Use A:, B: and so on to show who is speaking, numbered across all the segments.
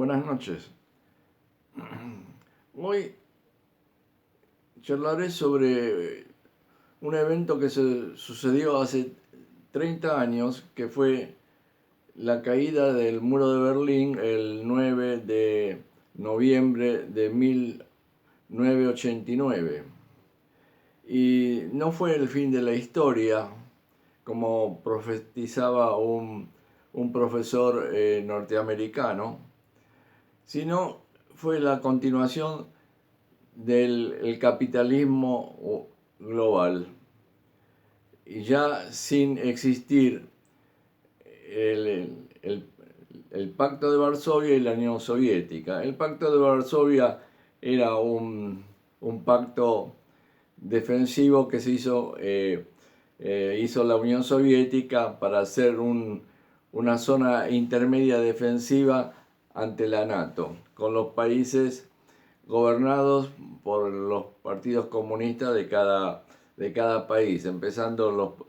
A: Buenas noches. Hoy charlaré sobre un evento que se sucedió hace 30 años, que fue la caída del muro de Berlín el 9 de noviembre de 1989. Y no fue el fin de la historia, como profetizaba un profesor norteamericano, sino fue la continuación del capitalismo global, y ya sin existir el, el, el Pacto de Varsovia y la Unión Soviética. El Pacto de Varsovia era un pacto defensivo que se hizo la Unión Soviética para hacer una zona intermedia defensiva ante la NATO, con los países gobernados por los partidos comunistas de cada país, empezando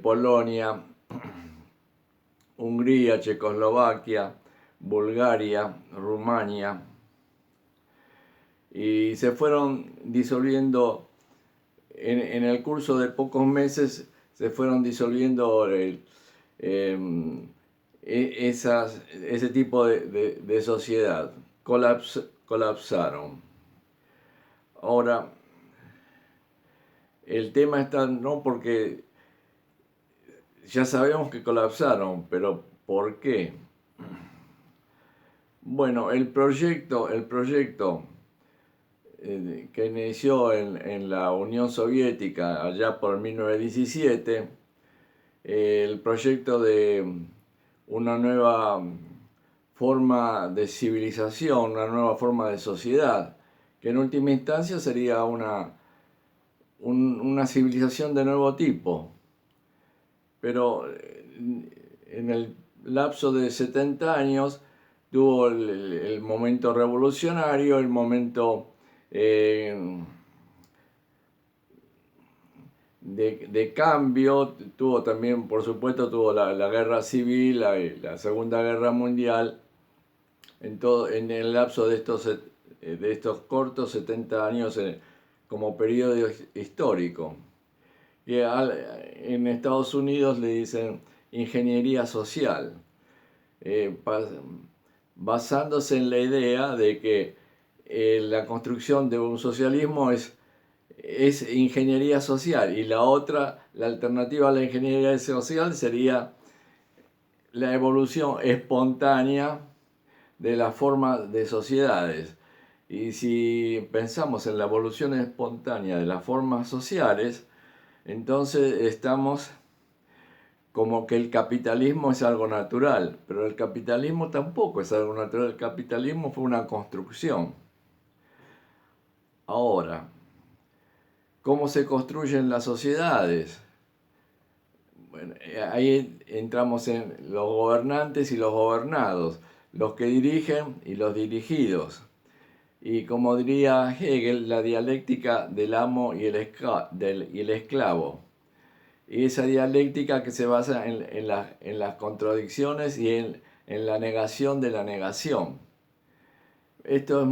A: Polonia, Hungría, Checoslovaquia, Bulgaria, Rumania, y se fueron disolviendo en el curso de pocos meses, se fueron disolviendo ese tipo de sociedad, colapsaron. Ahora, el tema está no porque ya sabemos que colapsaron, pero ¿por qué? Bueno, el proyecto que inició en la Unión Soviética allá por 1917, el proyecto de una nueva forma de civilización, una nueva forma de sociedad, que en última instancia sería una civilización de nuevo tipo. Pero en el lapso de 70 años tuvo el momento revolucionario, el momento de cambio, tuvo también, por supuesto, tuvo la guerra civil, la Segunda Guerra Mundial, en el lapso de estos cortos 70 años como periodo histórico. Que en Estados Unidos le dicen ingeniería social, basándose en la idea de que la construcción de un socialismo es ingeniería social, y la alternativa a la ingeniería social sería la evolución espontánea de la forma de sociedades. Y si pensamos en la evolución espontánea de las formas sociales, entonces estamos como que el capitalismo es algo natural, pero el capitalismo tampoco es algo natural, el capitalismo fue una construcción. Ahora, ¿cómo se construyen las sociedades? Bueno, ahí entramos en los gobernantes y los gobernados, los que dirigen y los dirigidos. Y como diría Hegel, la dialéctica del amo y el esclavo. Y esa dialéctica que se basa en las contradicciones y en la negación de la negación. Esto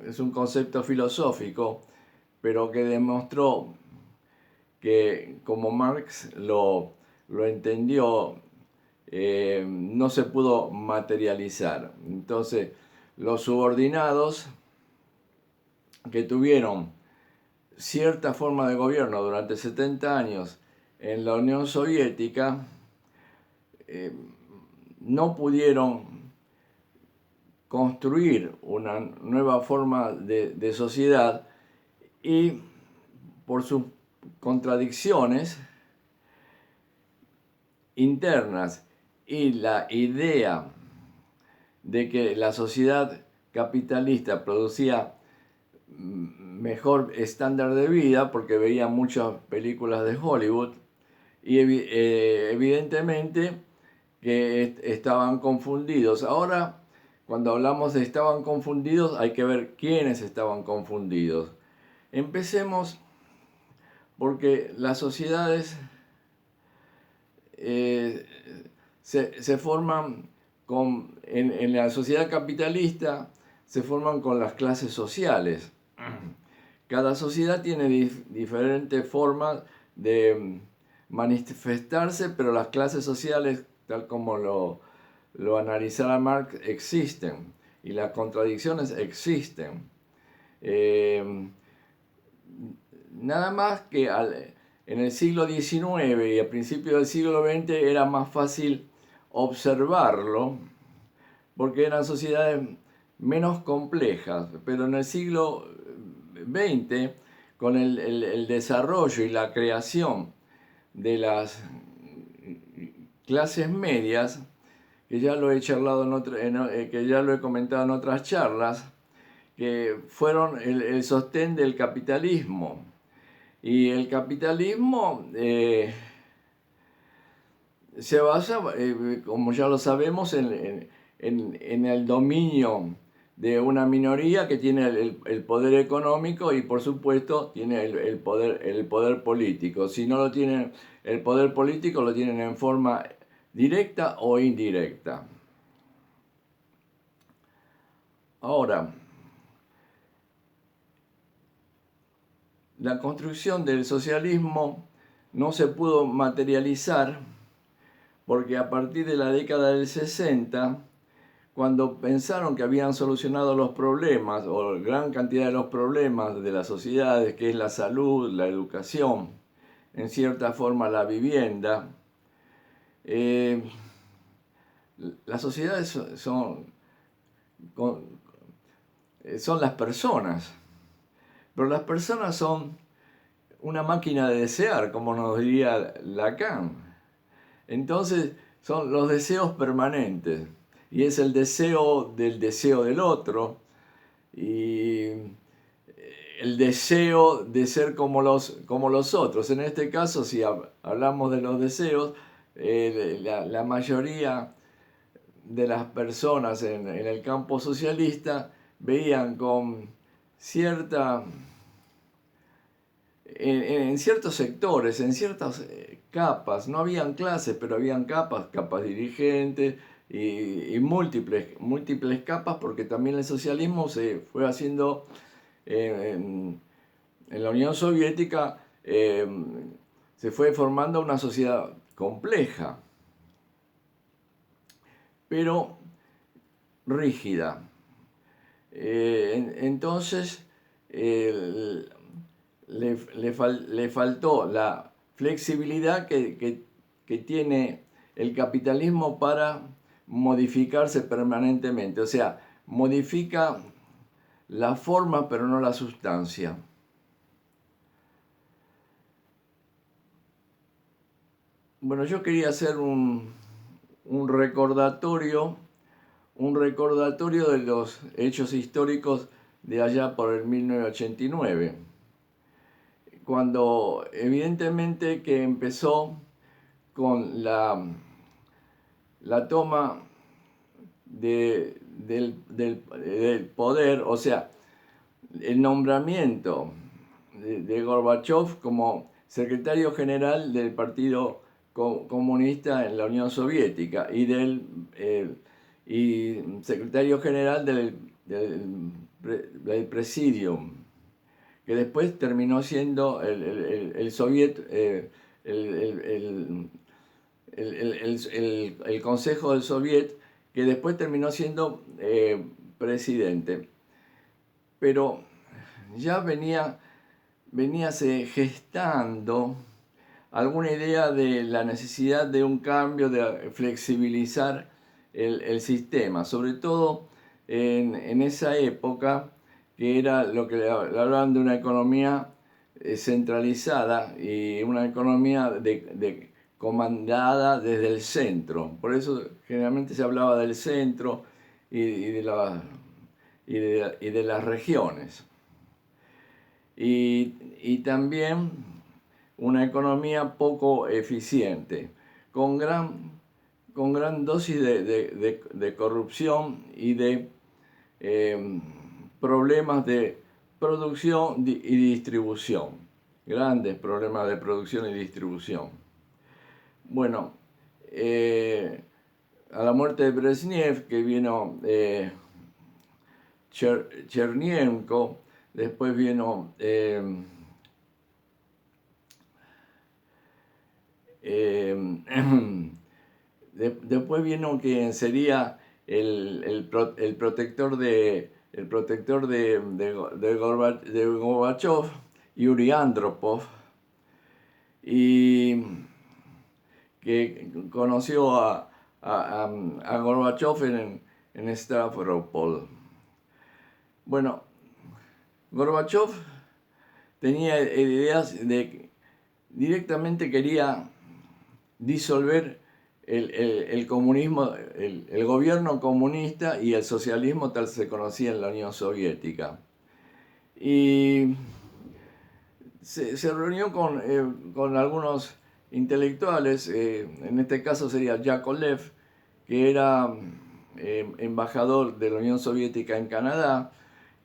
A: es un concepto filosófico, pero que demostró que, como Marx lo entendió, no se pudo materializar. Entonces, los subordinados que tuvieron cierta forma de gobierno durante 70 años en la Unión Soviética, no pudieron construir una nueva forma de sociedad, y por sus contradicciones internas y la idea de que la sociedad capitalista producía mejor estándar de vida, porque veía muchas películas de Hollywood, y evidentemente que estaban confundidos. Ahora, cuando hablamos de estaban confundidos, hay que ver quiénes estaban confundidos. Empecemos porque las sociedades se forman en la sociedad capitalista se forman con las clases sociales. Cada sociedad tiene diferentes formas de manifestarse, pero las clases sociales, tal como lo analizara Marx, existen y las contradicciones existen. Nada más que en el siglo XIX y a principios del siglo XX era más fácil observarlo porque eran sociedades menos complejas, pero en el siglo XX, con el desarrollo y la creación de las clases medias, que ya lo he charlado que ya lo he comentado en otras charlas, que fueron el sostén del capitalismo. Y el capitalismo se basa, como ya lo sabemos, en el dominio de una minoría que tiene el poder económico y, por supuesto, tiene el poder político. Si no lo tienen el poder político, lo tienen en forma directa o indirecta. Ahora, la construcción del socialismo no se pudo materializar porque a partir de la década del 60, cuando pensaron que habían solucionado los problemas, o gran cantidad de los problemas de las sociedades, que es la salud, la educación, en cierta forma la vivienda, las sociedades son las personas, pero las personas son una máquina de desear, como nos diría Lacan. Entonces son los deseos permanentes, y es el deseo del otro, y el deseo de ser como los otros. En este caso, si hablamos de los deseos, la mayoría de las personas en el campo socialista veían con cierta... En ciertos sectores, en ciertas capas, no habían clases, pero habían capas dirigentes y múltiples capas, porque también el socialismo se fue haciendo en la Unión Soviética, se fue formando una sociedad compleja, pero rígida. Entonces, le faltó la flexibilidad que tiene el capitalismo para modificarse permanentemente. O sea, modifica la forma pero no la sustancia. Bueno, yo quería hacer un recordatorio de los hechos históricos de allá por el 1989. Cuando evidentemente que empezó con la toma del poder, o sea, el nombramiento de Gorbachev como secretario general del Partido Comunista en la Unión Soviética y secretario general del Presidium, que después terminó siendo el Consejo del Soviet, que después terminó siendo presidente. Pero ya veníase gestando alguna idea de la necesidad de un cambio, de flexibilizar el sistema, sobre todo en esa época, que era lo que hablaban de una economía centralizada y una economía comandada desde el centro. Por eso generalmente se hablaba del centro y de las regiones. Y también una economía poco eficiente, con gran dosis de corrupción y de problemas de producción y distribución, grandes problemas de producción y distribución. Bueno, a la muerte de Brezhnev, que vino Chernenko, después vino después vino quien sería el protector de Gorbachev, Yuri Andropov, y que conoció a Gorbachev en Stavropol. Bueno, Gorbachev tenía ideas de que directamente quería disolver el comunismo, el gobierno comunista y el socialismo tal se conocía en la Unión Soviética. Y se reunió con algunos intelectuales, en este caso sería Yakovlev, que era embajador de la Unión Soviética en Canadá,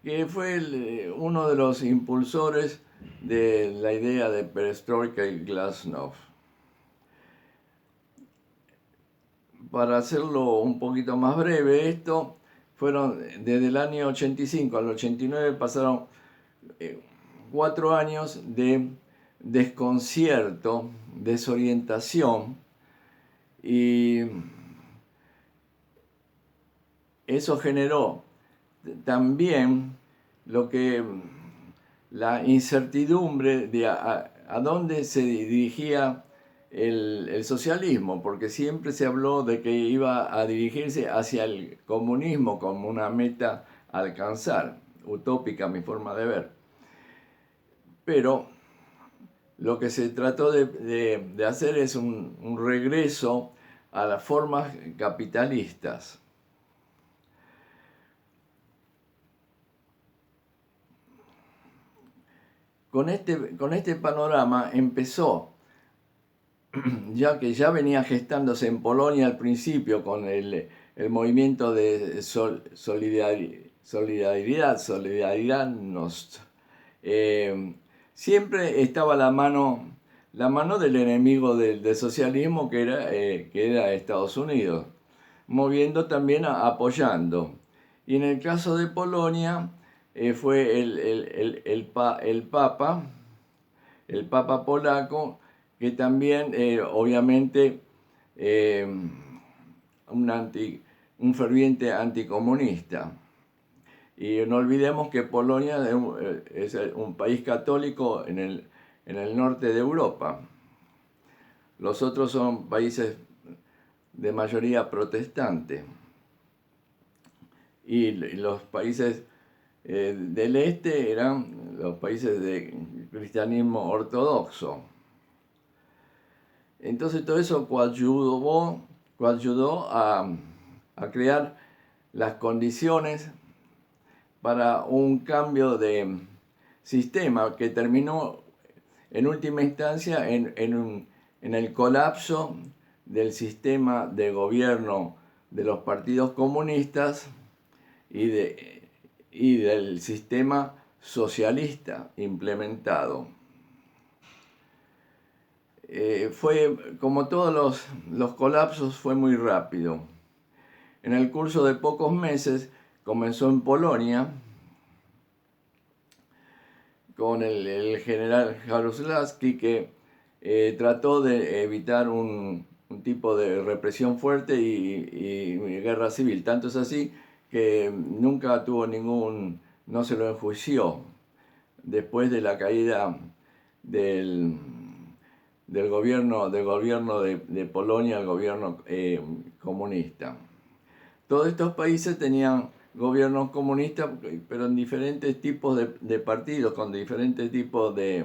A: que fue uno de los impulsores de la idea de Perestroika y Glasnost. Para hacerlo un poquito más breve, esto fueron desde el año 85 al 89, pasaron 4 años de desconcierto, desorientación, y eso generó también la incertidumbre de a dónde se dirigía el socialismo, porque siempre se habló de que iba a dirigirse hacia el comunismo como una meta a alcanzar, utópica mi forma de ver. Pero lo que se trató de hacer es un regreso a las formas capitalistas. Con este panorama empezó, ya que ya venía gestándose en Polonia al principio con el movimiento de Solidarność, siempre estaba la mano del enemigo del socialismo, que era Estados Unidos, moviendo también, apoyando. Y en el caso de Polonia, fue el Papa polaco, que también obviamente un ferviente anticomunista. Y no olvidemos que Polonia es un país católico en el norte de Europa. Los otros son países de mayoría protestante. Y los países del este eran los países de cristianismo ortodoxo. Entonces todo eso coayudó a crear las condiciones para un cambio de sistema que terminó en última instancia en el colapso del sistema de gobierno de los partidos comunistas y del sistema socialista implementado. Fue, como todos los colapsos, fue muy rápido. En el curso de pocos meses comenzó en Polonia con el general Jaruzelski, que trató de evitar un tipo de represión fuerte y guerra civil. Tanto es así que nunca tuvo no se lo enjuició después de la caída del gobierno de Polonia, el gobierno comunista. Todos estos países tenían gobiernos comunistas, pero en diferentes tipos de partidos, con diferentes tipos de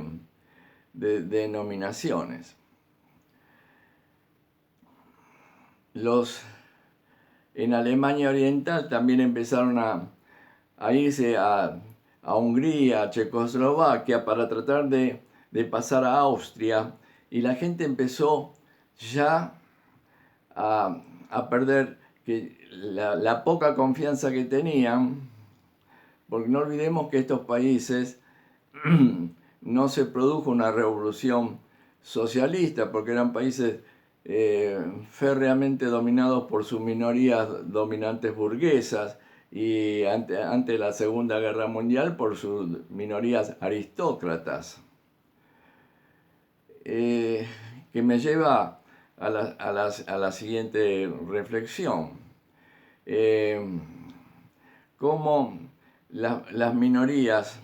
A: denominaciones. En Alemania Oriental también empezaron a irse a Hungría, a Checoslovaquia, para tratar de pasar a Austria, y la gente empezó ya a perder la poca confianza que tenían, porque no olvidemos que estos países no se produjo una revolución socialista, porque eran países férreamente dominados por sus minorías dominantes burguesas y ante la Segunda Guerra Mundial por sus minorías aristócratas. Que me lleva a la siguiente reflexión. Cómo las minorías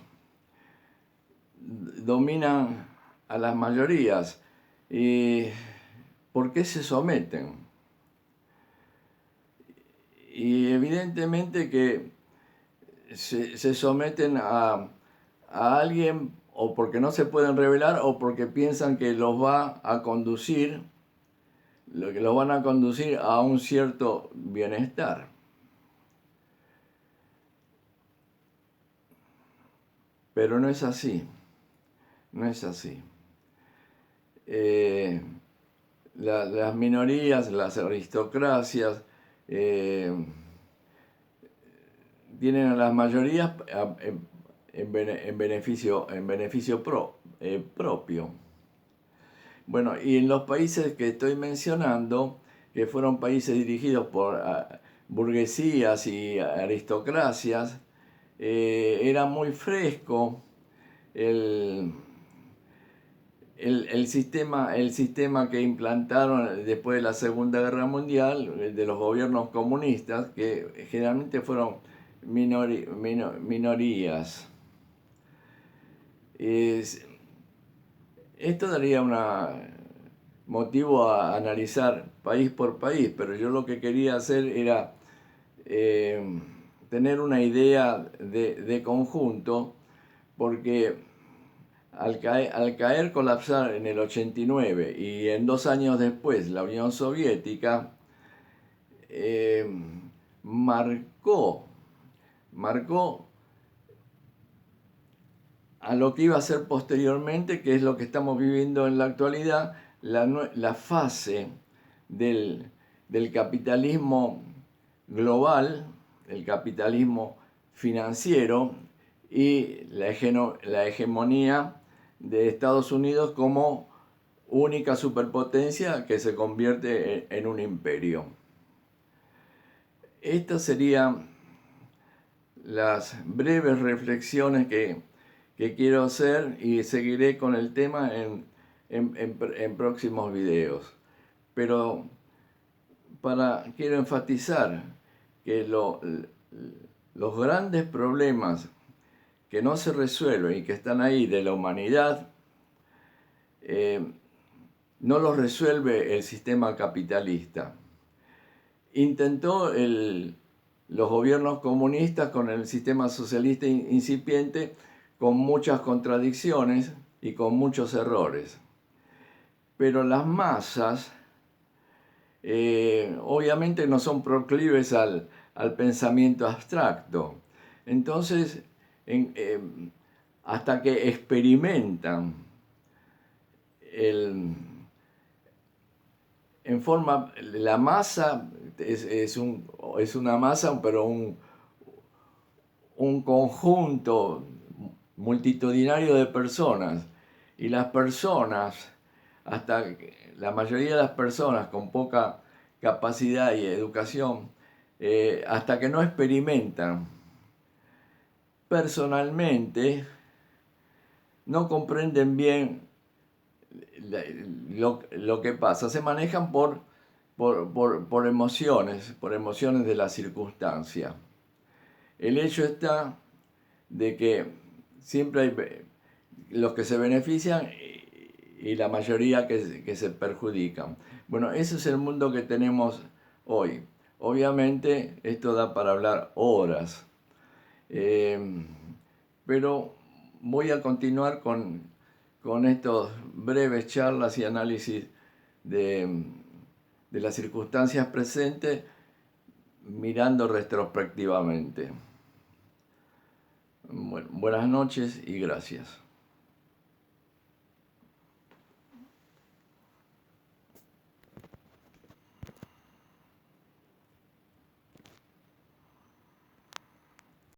A: dominan a las mayorías y por qué se someten. Y evidentemente que se someten a alguien o porque no se pueden rebelar o porque piensan que los va a conducir, que los van a conducir a un cierto bienestar. Pero no es así, no es así. Las minorías, las aristocracias, tienen a las mayorías en beneficio propio. Bueno, y en los países que estoy mencionando, que fueron países dirigidos por burguesías y aristocracias, era muy fresco el sistema que implantaron después de la Segunda Guerra Mundial, de los gobiernos comunistas, que generalmente fueron minorías. Esto daría motivo a analizar país por país, pero yo lo que quería hacer era tener una idea de conjunto, porque al caer, colapsar en el 89 y en 2 años después la Unión Soviética, marcó a lo que iba a ser posteriormente, que es lo que estamos viviendo en la actualidad, la fase del capitalismo global, el capitalismo financiero y la hegemonía de Estados Unidos como única superpotencia que se convierte en un imperio. Estas serían las breves reflexiones que quiero hacer, y seguiré con el tema en próximos videos. Pero quiero enfatizar que los grandes problemas que no se resuelven y que están ahí de la humanidad, no los resuelve el sistema capitalista. Intentó los gobiernos comunistas con el sistema socialista incipiente, con muchas contradicciones y con muchos errores. Pero las masas obviamente no son proclives al pensamiento abstracto. Entonces, hasta que experimentan en forma, la masa es una masa, pero un conjunto multitudinario de personas, y las personas, la mayoría de las personas con poca capacidad y educación, hasta que no experimentan personalmente, no comprenden bien lo que pasa. Se manejan por emociones de la circunstancia. El hecho está de que siempre hay los que se benefician y la mayoría que se perjudican. Bueno, ese es el mundo que tenemos hoy. Obviamente esto da para hablar horas, pero voy a continuar con estas breves charlas y análisis de las circunstancias presentes, mirando retrospectivamente. Bueno, buenas noches y gracias.